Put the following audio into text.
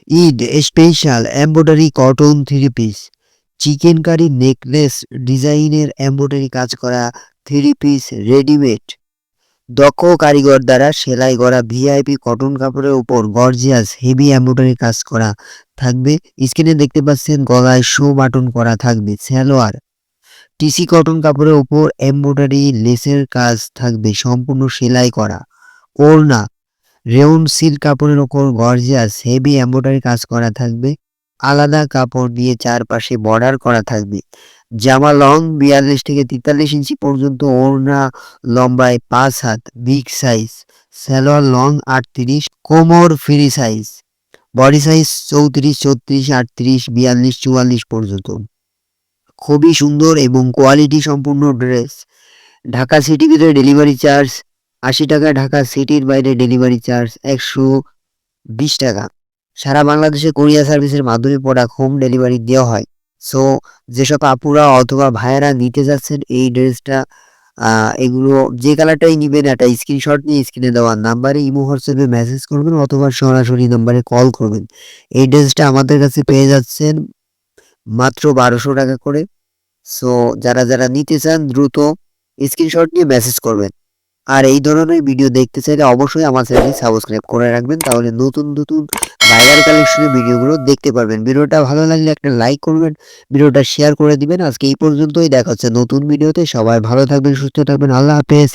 Eid special embroidery cotton three piece, chikankari necklace ডিজাইনের embroidery কাজ করা থ্রি পিস রেডিমেড, দক্ষ কারিগর দ্বারা সেলাই করা ভিআইপি কটন কাপড়ের উপর গর্জিয়াস হেভি এমব্রয়ডারি কাজ করা থাকবে। স্ক্রিনে দেখতে পাচ্ছেন গলায় শো বাটন করা থাকবে। সালোয়ার টিসি কটন কাপড়ের উপর এমব্রয়ডারি লেসের কাজ থাকবে সম্পূর্ণ সেলাই করা। ওড়না রেউন সিল্ক কাপড়ের ওপর গর্জিয়াস হেভি এমব্রয়ডারি কাজ করা থাকবে। আলাদা কাপড় দিয়ে চারপাশে বর্ডার করা থাকবে। জামা লং ৪২ থেকে ৪৩ ইঞ্চি পর্যন্ত, ওড়না লম্বায় ৫ হাত বিগ সাইজ, সালোয়ার লং ৩৮, কোমর ফ্রি সাইজ, বডি সাইজ ৩৪, ৩৬, ৩৮, ৪২, ৪৪ পর্যন্ত। খুবই সুন্দর এবং কোয়ালিটি সম্পূর্ণ ড্রেস। ঢাকা সিটির ভিতরে ডেলিভারি চার্জ ৮০ টাকা, ঢাকা সিটির বাইরে ডেলিভারি চার্জ ১২০ টাকা। সারা বাংলাদেশে কোরিয়ার সার্ভিসের মাধ্যমে প্রোডাক্ট হোম ডেলিভারি দেওয়া হয়। সো যেসব আপুরা অথবা ভাইয়েরা নিতে যাচ্ছেন এই ড্রেসটা, এগুলো যে কালারটাই নিবেন একটা স্ক্রিনশট নিয়ে স্ক্রিনে দেওয়া নাম্বারে ইমো হোয়াটসঅ্যাপে মেসেজ করবেন অথবা সরাসরি নাম্বারে কল করবেন। এই ড্রেসটা আমাদের কাছে পেয়ে যাচ্ছেন মাত্র ১২০০ টাকা করে। সো যারা নিতে চান দ্রুত স্ক্রিনশট নিয়ে মেসেজ করবেন। আর এই ধরনের ভিডিও দেখতে চাইলে অবশ্যই আমার চ্যানেলটি সাবস্ক্রাইব করে রাখবেন, তাহলে নতুন ভাইরাল কালেকশনের ভিডিওগুলো দেখতে পারবেন। ভিডিওটা ভালো লাগলে একটা লাইক করবেন, ভিডিওটা শেয়ার করে দিবেন। আজকে এই পর্যন্তই, দেখা হচ্ছে নতুন ভিডিওতে। সবাই ভালো থাকবেন, সুস্থ থাকবেন। আল্লাহ হাফেজ।